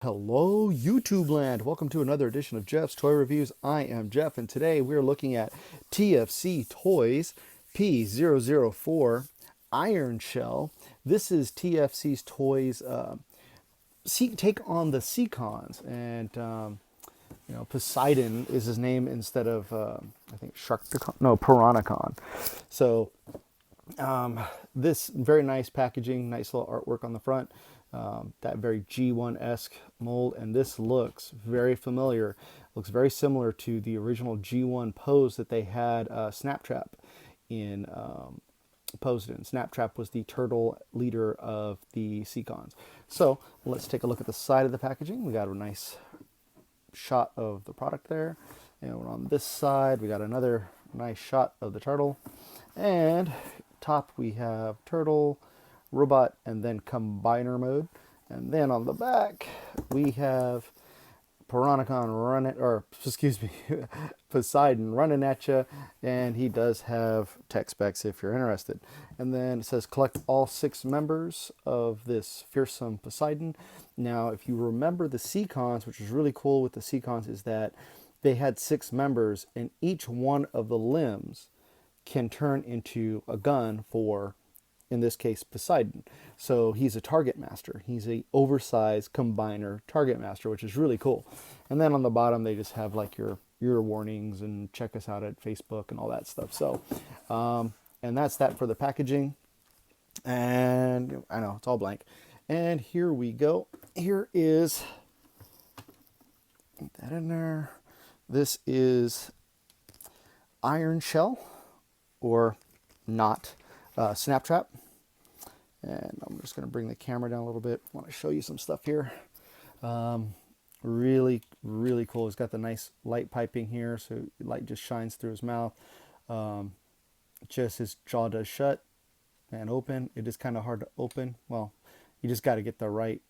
Hello, YouTube land. Welcome to another edition of Jeff's Toy Reviews. I am Jeff, and today we're looking at TFC Toys P-004 Ironshell. This is TFC's Toys take on the Seacons, and Poseidon is his name instead of I think Piranhacon. So this very nice packaging, nice little artwork on the front. That very G1-esque mold, and this looks very familiar. Looks very similar to the original G1 pose that they had Snap Trap in Poseidon. Snap Trap was the turtle leader of the Seacons. So let's take a look at the side of the packaging. We got a nice shot of the product there, and on this side we got another nice shot of the turtle, and top we have turtle, robot, and then combiner mode. And then on the back we have Poseidon running at you, and he does have tech specs if you're interested. And then it says collect all 6 members of this fearsome Poseidon. Now, if you remember the Seacons, which is really cool with the Seacons, is that they had 6 members, and each one of the limbs can turn into a gun for, in this case, Poseidon. So he's a target master. He's a oversized combiner target master, which is really cool. And then on the bottom they just have like your warnings and check us out at Facebook and all that stuff. So and that's that for the packaging. And I know it's all blank. And here we go. Here is, get that in there. This is Ironshell, or not Snap Trap. And I'm just going to bring the camera down a little bit. I want to show you some stuff here. Really, really cool. He's got the nice light piping here, so light just shines through his mouth. Just his jaw does shut and open. It is kind of hard to open. Well, you just got to get the right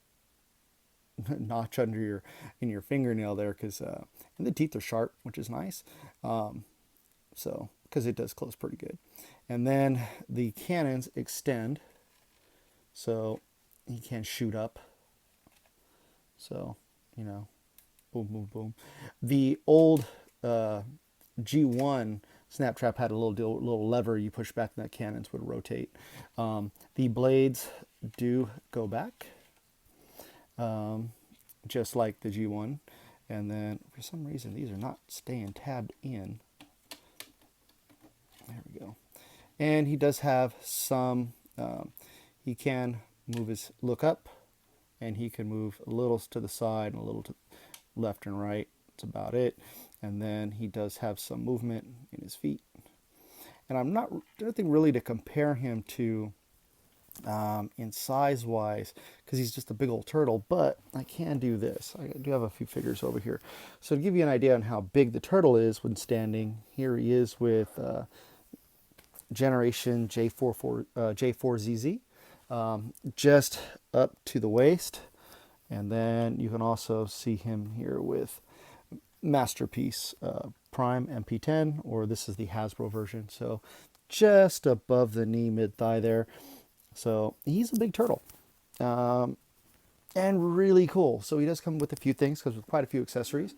notch under your fingernail there, because and the teeth are sharp, which is nice. So because it does close pretty good. And then the cannons extend, so he can shoot up. So, boom, boom, boom. The old G1 Snap Trap had a little lever you push back, and that cannons would rotate. The blades do go back, just like the G1. And then for some reason these are not staying tabbed in. There we go. And he does have some, he can move his look up, and he can move a little to the side and a little to left and right. That's about it. And then he does have some movement in his feet. And I'm not, nothing really to compare him to in size wise, because he's just a big old turtle, but I can do this. I do have a few figures over here. So to give you an idea on how big the turtle is when standing, here he is with generation J4ZZ, just up to the waist. And then you can also see him here with Masterpiece Prime MP10, or this is the Hasbro version, so just above the knee, mid thigh there. So he's a big turtle, and really cool. So he does come with a few things, because with quite a few accessories.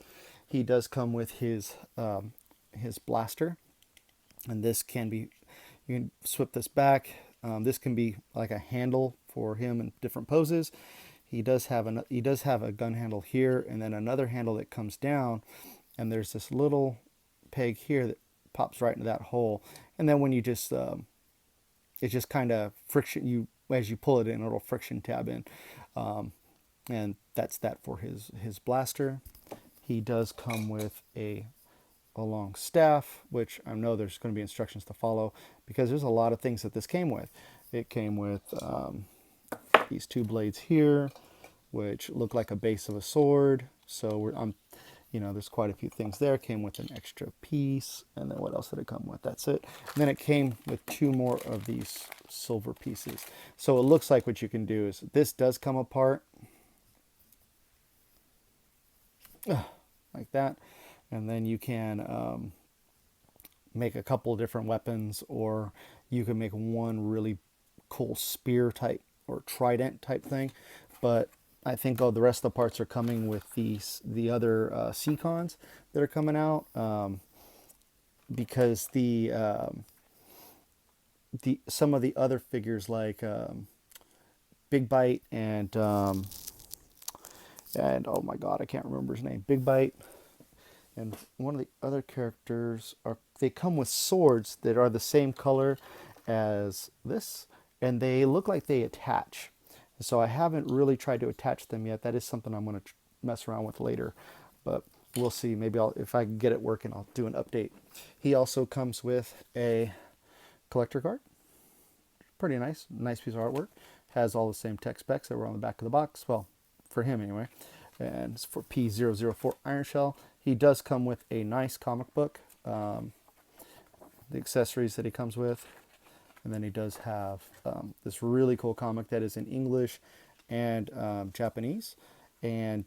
He does come with his blaster, and this can be, you can swip this back. This can be like a handle for him in different poses. He does have a gun handle here, and then another handle that comes down, and there's this little peg here that pops right into that hole. And then when you just it's just kind of friction, as you pull it in, it'll friction tab in, and that's that for his blaster. He does come with a long staff, which I know there's going to be instructions to follow, because there's a lot of things that this came with. It came with these 2 blades here, which look like a base of a sword. So there's quite a few things there. It came with an extra piece, and then what else did it come with? That's it. And then it came with 2 more of these silver pieces. So it looks like what you can do is, this does come apart like that, and then you can make a couple of different weapons, or you can make one really cool spear type or trident type thing. But I think the rest of the parts are coming with the other Seacons that are coming out, because the some of the other figures like Big Bite and oh my God, I can't remember his name. Big Bite and one of the other characters they come with swords that are the same color as this, and they look like they attach. So I haven't really tried to attach them yet. That is something I'm going to mess around with later, but we'll see. Maybe if I can get it working, I'll do an update. He also comes with a collector card. Pretty nice piece of artwork. Has all the same tech specs that were on the back of the box. Well, for him anyway. And it's for P-004 Ironshell. He does come with a nice comic book. The accessories that he comes with. And then he does have this really cool comic that is in English and Japanese. And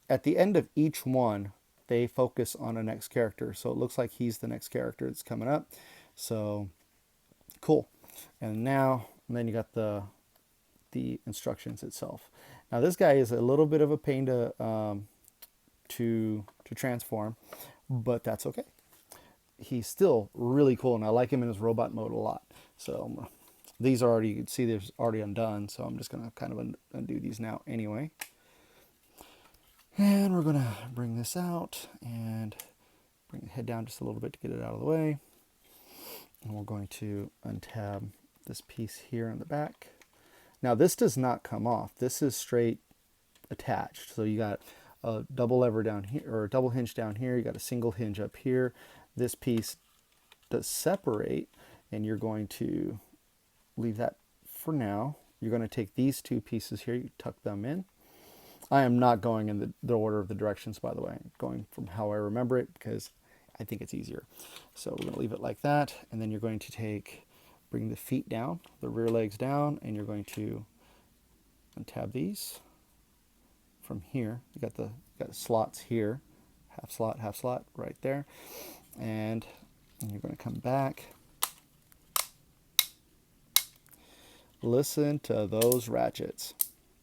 at the end of each one, they focus on a next character. So it looks like he's the next character that's coming up. So cool. And then you got the instructions itself. Now this guy is a little bit of a pain to transform, but that's okay. He's still really cool, and I like him in his robot mode a lot. So these are already, you can see there's already undone, so I'm just going to kind of undo these now anyway. And we're going to bring this out and bring the head down just a little bit to get it out of the way. And we're going to untab this piece here in the back. Now this does not come off. This is straight attached. So you got a double lever down here, or a double hinge down here. You got a single hinge up here. This piece does separate, and you're going to leave that for now. You're going to take these two pieces here, you tuck them in. I am not going in the order of the directions, by the way. I'm going from how I remember it because I think it's easier. So we're going to leave it like that, and then you're going to bring the feet down, the rear legs down, and you're going to untab these from here. You got the slots here, half slot right there, and you're going to come back. Listen to those ratchets.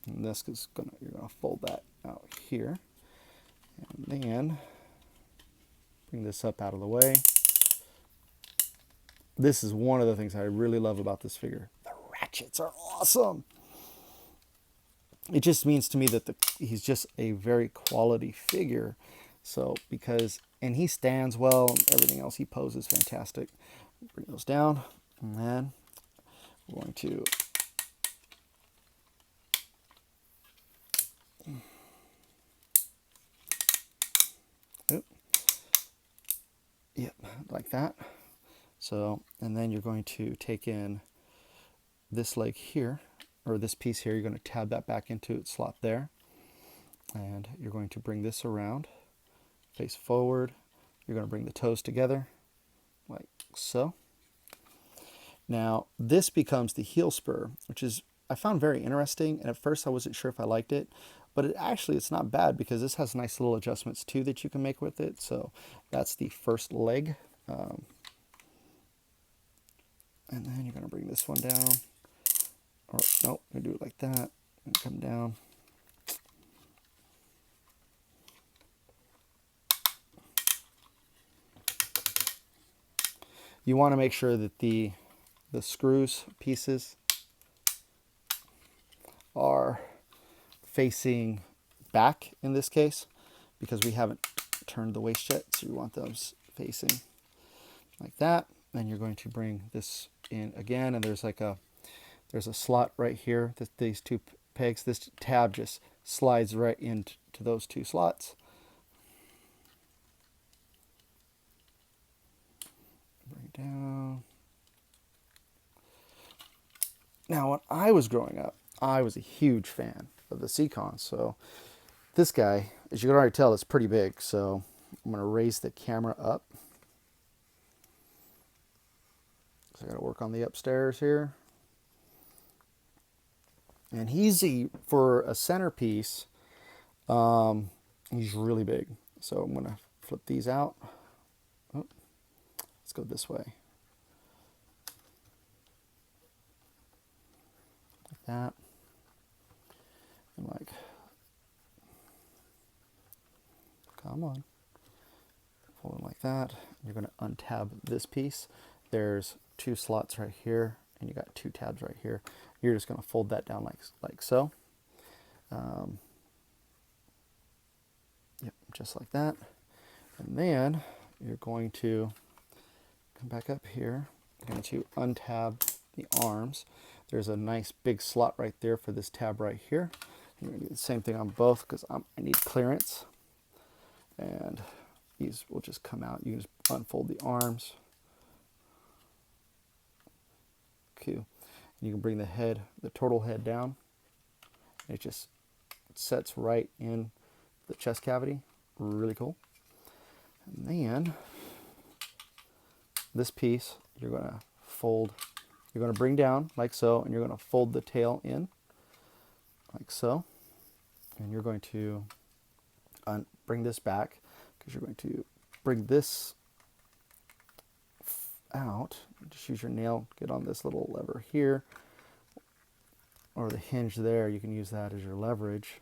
And this is you're gonna fold that out here, and then bring this up out of the way. This is one of the things I really love about this figure. The ratchets are awesome. It just means to me that he's just a very quality figure. So and he stands well, and everything else, he poses fantastic. Bring those down, and then we're going to yep, like that. So, and then you're going to take in this leg here, or this piece here. You're going to tab that back into its slot there, and you're going to bring this around, face forward. You're going to bring the toes together like so. Now this becomes the heel spur, which is I found very interesting, and at first I wasn't sure if I liked it, but it's not bad because this has nice little adjustments too that you can make with it. So that's the first leg. And then you're going to bring this one down. Or no, I'm going to do it like that and come down. You want to make sure that the screws pieces are facing back in this case, because we haven't turned the waist yet, so you want those facing like that. Then you're going to bring this in again, and there's a slot right here that these two pegs, this tab just slides right into those two slots. Bring it down. Now, when I was growing up, I was a huge fan of the Seacons. So this guy, as you can already tell, is pretty big. So I'm going to raise the camera up. So I got to work on the upstairs here. And for a centerpiece, he's really big. So I'm going to flip these out. Oh, let's go this way. Like that. And like, come on, fold it like that. You're going to untab this piece. There's 2 slots right here, and you got 2 tabs right here. You're just going to fold that down like so. Yep, just like that. And then you're going to come back up here. You're going to untab the arms. There's a nice big slot right there for this tab right here. You're going to do the same thing on both because I need clearance. And these will just come out. You can just unfold the arms. Q. And you can bring the head, the turtle head down. It just sets right in the chest cavity. Really cool. And then this piece you're going to fold. You're going to bring down like so, and you're going to fold the tail in like so. And you're going to bring this back because you're going to bring this out. Just use your nail, get on this little lever here, or the hinge there. You can use that as your leverage.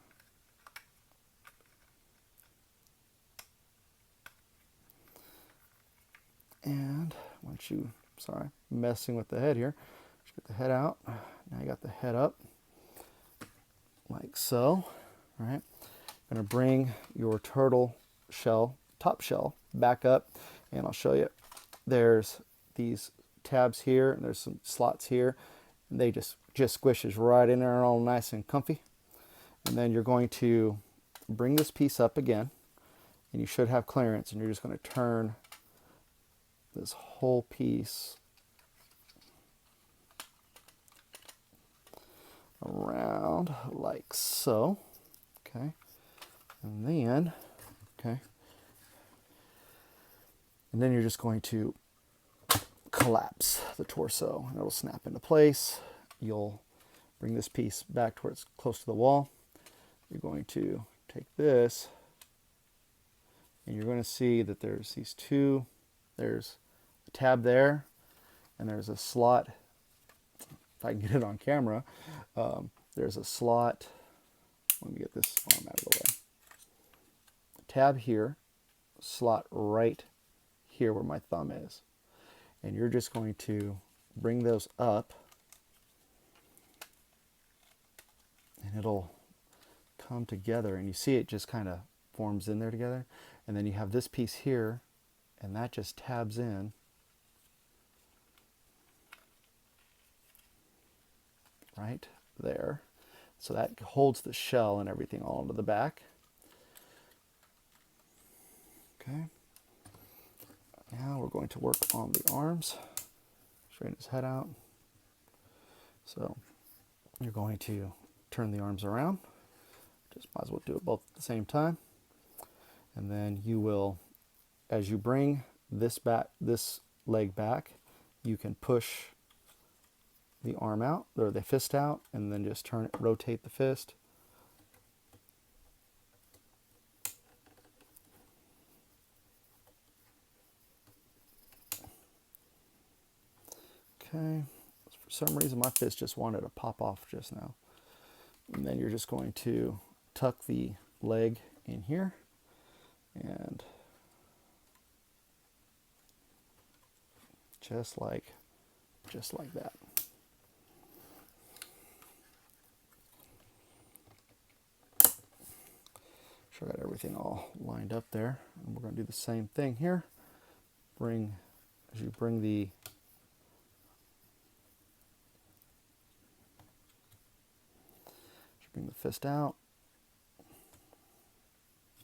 And once you, sorry, messing with the head here, just get the head out. Now you got the head up like so, right? I'm going to bring your turtle shell, top shell, back up, and I'll show you. There's these tabs here, and there's some slots here, and they just squishes right in there, all nice and comfy. And then you're going to bring this piece up again, and you should have clearance, and you're just going to turn this whole piece around like so. Okay. And then, okay. And then you're just going to collapse the torso, and it'll snap into place. You'll bring this piece back to where it's close to the wall. You're going to take this, and you're going to see that there's these two, there's a tab there, and there's a slot. If I can get it on camera, there's a slot. Let me get this arm out of the way. Tab here, slot right here where my thumb is. And you're just going to bring those up, and it'll come together, and you see it just kind of forms in there together. And then you have this piece here, and that just tabs in right there. So that holds the shell and everything all into the back. Okay. Now we're going to work on the arms. Straighten his head out. So you're going to turn the arms around. Just might as well do it both at the same time. And then you will, as you bring this leg back, you can push the arm out, or the fist out, and then just turn it, rotate the fist. Okay, for some reason my fist just wanted to pop off just now. And then you're just going to tuck the leg in here, and just like that. Sure, I got everything all lined up there, and we're going to do the same thing here. As you bring the fist out,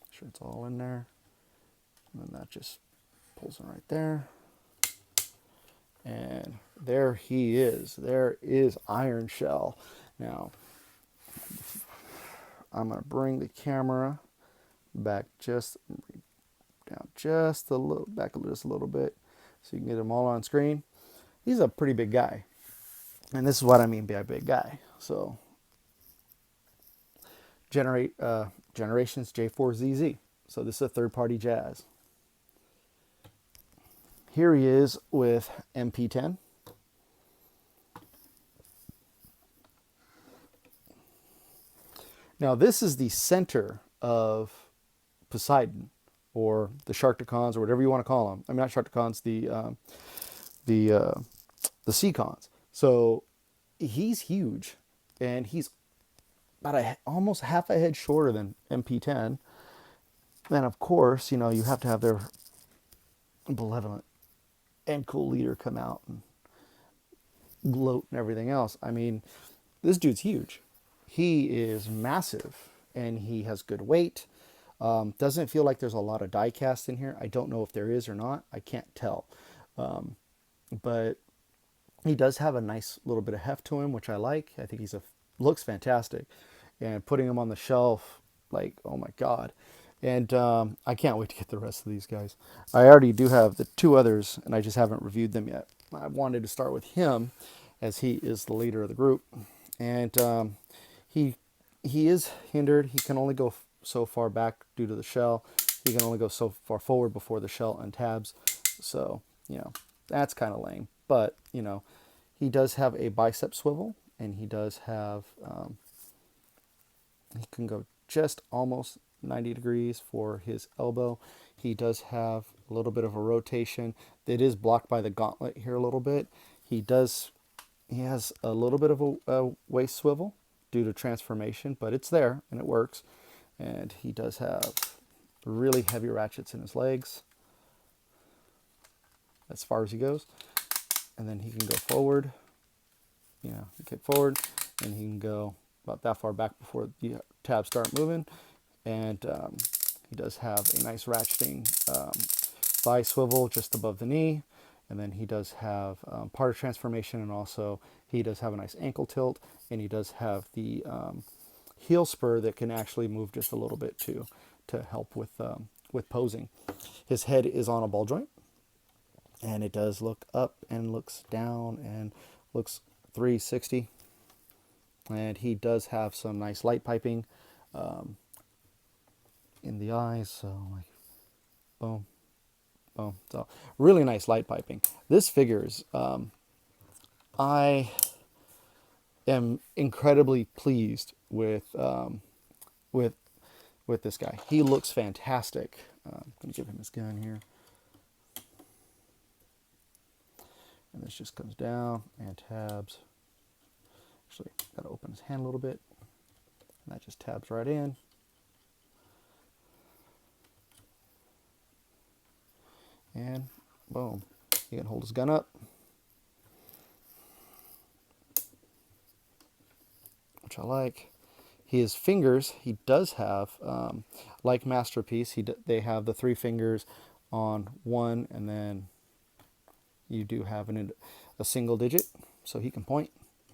make sure it's all in there, and then that just pulls in right there. And there he is. There is Ironshell. Now, I'm going to bring the camera back down just a little, back just a little bit, so you can get them all on screen. He's a pretty big guy, and this is what I mean by a big guy. So, Generations J4ZZ. So this is a third-party jazz. Here he is with MP10. Now this is the center of Poseidon, or the Sharkticons, or whatever you want to call them. I mean, not Sharkticons, the uh, the Seacons. So he's huge, and he's about almost half a head shorter than MP10. Then of course, you know, you have to have their benevolent and cool leader come out and gloat and everything else. I mean, this dude's huge. He is massive, and he has good weight. Doesn't feel like there's a lot of die cast in here. I don't know if there is or not. I can't tell. But he does have a nice little bit of heft to him, which I like. I think looks fantastic. And putting him on the shelf, like, oh my God. And I can't wait to get the rest of these guys. I already do have the two others, and I just haven't reviewed them yet. I wanted to start with him, as he is the leader of the group. And he he is hindered. He can only go so far back due to the shell. He can only go so far forward before the shell untabs. So, you know, that's kind of lame. But, you know, he does have a bicep swivel, and he does have, he can go just almost 90 degrees for his elbow. He does have a little bit of a rotation that is blocked by the gauntlet here a little bit. He has a little bit of a waist swivel due to transformation, but it's there and it works. And he does have really heavy ratchets in his legs as far as he goes. And then he can go forward, you know, kick forward, and he can go about that far back before the tabs start moving. And he does have a nice ratcheting thigh swivel just above the knee. And then he does have part of transformation, and also he does have a nice ankle tilt, and he does have the heel spur that can actually move just a little bit too, to help with posing. His head is on a ball joint, and it does look up and looks down and looks 360. And he does have some nice light piping in the eyes, so like boom, boom. So really nice light piping. This figures, I am incredibly pleased with with this guy. He looks fantastic. I'm gonna give him his gun here, and this just comes down and tabs. Actually, gotta open his hand a little bit, and that just tabs right in. And boom, he can hold his gun up, which I like. His fingers, he does have, like Masterpiece, they have the 3 fingers on one, and then you do have a single digit, so he can point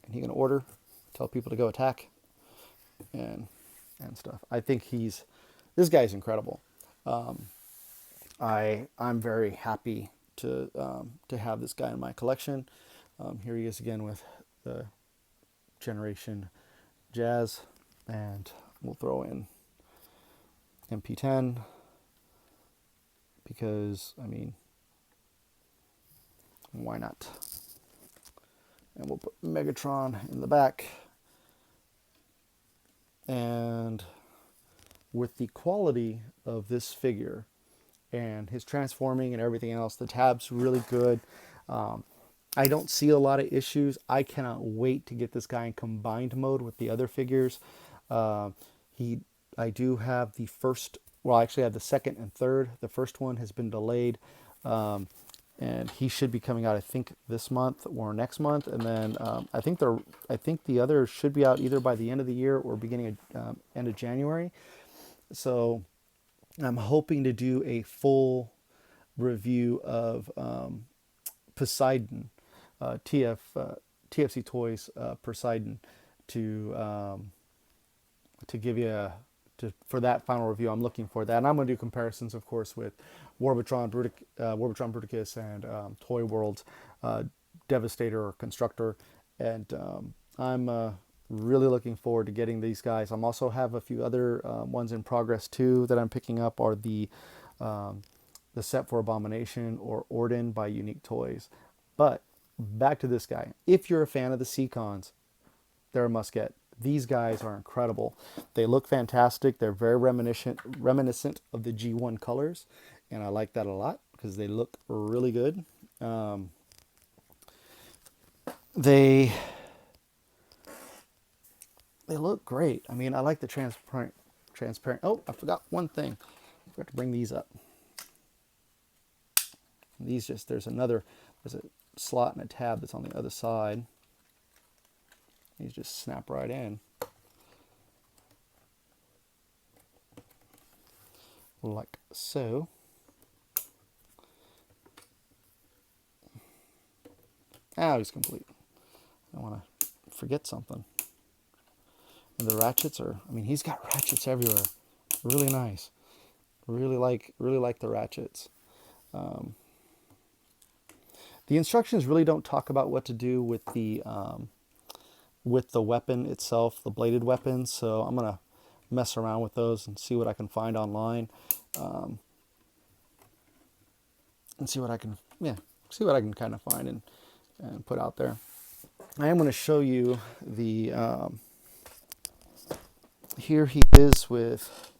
and he can order, tell people to go attack, and stuff. I think this guy's incredible. I'm very happy to have this guy in my collection. Here he is again with the Generation Jazz, and we'll throw in MP10 because, I mean, why not? And we'll put Megatron in the back. And with the quality of this figure and his transforming and everything else, the tab's really good. I don't see a lot of issues. I cannot wait to get this guy in combined mode with the other figures. I do have the first, well, I actually have the second and third. The first one has been delayed, and he should be coming out, I think, this month or next month. And then I think the other should be out either by the end of the year or beginning of end of January. So I'm hoping to do a full review of Poseidon, TFC Toys Poseidon, to give you for that final review. I'm looking for that, and I'm going to do comparisons, of course, with Warbotron Bruticus and Toy World's Devastator or Constructor, and I'm really looking forward to getting these guys. I'm also have a few other ones in progress too that I'm picking up. Are the set for Abomination or Orden by Unique Toys. But back to this guy. If you're a fan of the Seacons, they're a must get. these guys are incredible. They look fantastic. They're very reminiscent of the G1 colors, and I like that a lot because they look really good. They look great. I mean, I like the transparent. Oh, I forgot one thing. I forgot to bring these up. These just, there's a slot and a tab that's on the other side. These just snap right in. Like so. Ah, he's complete. I don't want to forget something. And the ratchets are, I mean, he's got ratchets everywhere. Really nice. Really like the ratchets. The instructions really don't talk about what to do with the weapon itself, the bladed weapon. So I'm gonna mess around with those and see what I can find online, and see what I can kind of find and put out there. I am going to show you the here he is with,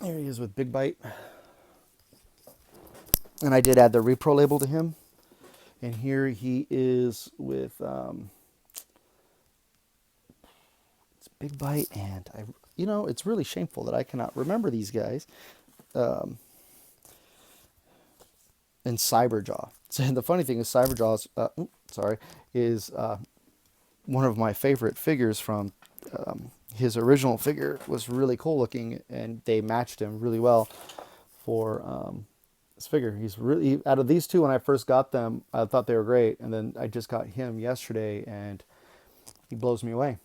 here he is with Big Bite, and I did add the repro label to him, and here he is with it's Big Bite, and it's really shameful that I cannot remember these guys. And Cyberjaw. So the funny thing is, Cyberjaw is one of my favorite figures from his original figure. Was really cool looking, and they matched him really well for this figure. He's really, out of these two, when I first got them, I thought they were great, and then I just got him yesterday, and he blows me away.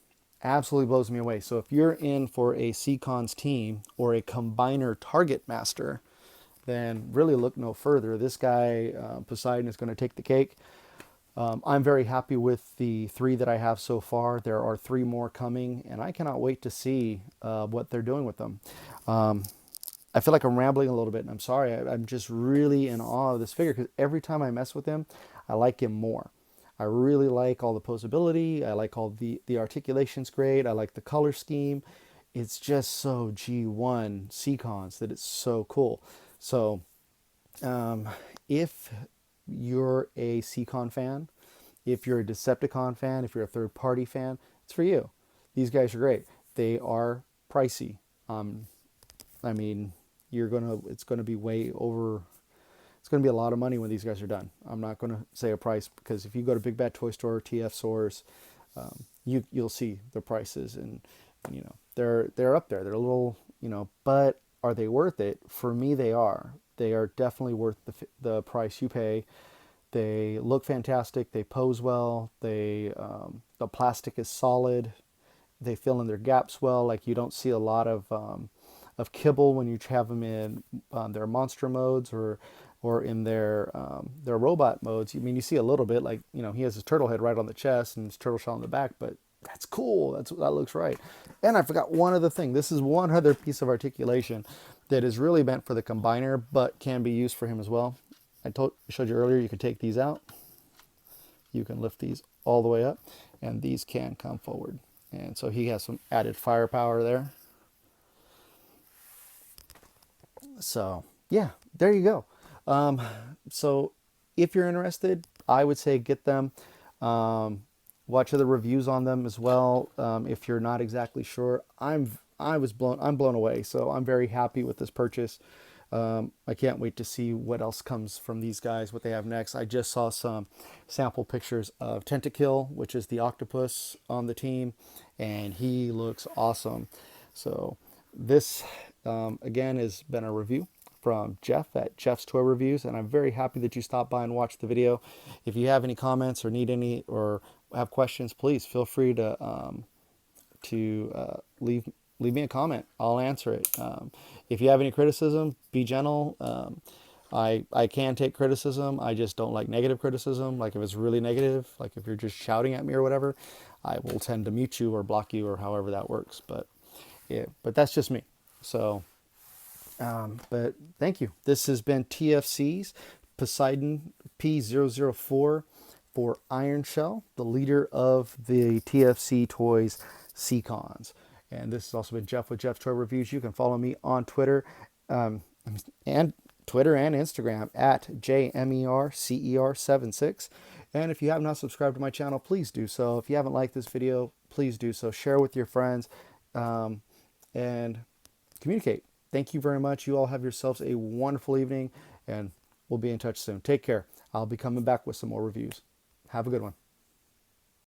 Absolutely blows me away. So if you're in for a Seacons team or a combiner target master, then really look no further. This guy, Poseidon, is going to take the cake. I'm very happy with the 3 that I have so far. There are 3 more coming, and I cannot wait to see what they're doing with them. I feel like I'm rambling a little bit, and I'm sorry. I'm just really in awe of this figure because every time I mess with him, I like him more. I really like all the posability. I like all the articulation's great. I like the color scheme. It's just so G1 Seacons that it's so cool. So if you're a Seacon fan, if you're a Decepticon fan, if you're a third-party fan, it's for you. These guys are great. They are pricey. I mean, it's gonna be way over. It's gonna be a lot of money when these guys are done. I'm not gonna say a price because if you go to Big Bad Toy Store, TF stores, you'll see the prices, and they're up there. They're a little, but are they worth it? For me, they are. They are definitely worth the price you pay. They look fantastic. They pose well. The plastic is solid. They fill in their gaps well. Like, you don't see a lot of kibble when you have them in their monster modes or in their robot modes. I mean, you see a little bit, like, he has his turtle head right on the chest and his turtle shell on the back, but that's cool. That looks right. And I forgot one other thing. This is one other piece of articulation that is really meant for the combiner, but can be used for him as well. I showed you earlier, you could take these out. You can lift these all the way up, and these can come forward. And so he has some added firepower there. So yeah, there you go. So if you're interested, I would say get them. Watch other reviews on them as well. If you're not exactly sure, I'm blown away. So I'm very happy with this purchase. I can't wait to see what else comes from these guys, what they have next. I just saw some sample pictures of Tentakill, which is the octopus on the team, and he looks awesome. So this, again, has been a review from Jeff at Jeff's Toy Reviews, and I'm very happy that you stopped by and watched the video. If you have any comments or need any or have questions, please feel free to leave me a comment. I'll answer it. If you have any criticism, be gentle. I can take criticism. I just don't like negative criticism. Like, if it's really negative, like if you're just shouting at me or whatever, I will tend to mute you or block you or however that works. But yeah, but that's just me. So, but thank you. This has been TFC's Poseidon P-004 P-004 Ironshell, the leader of the TFC Toys Seacons. And this has also been Jeff with Jeff's Toy Reviews. You can follow me on Twitter and Instagram at JMERCER76. And if you have not subscribed to my channel, please do so. If you haven't liked this video, please do so. Share with your friends and communicate. Thank you very much. You all have yourselves a wonderful evening, and we'll be in touch soon. Take care. I'll be coming back with some more reviews. Have a good one.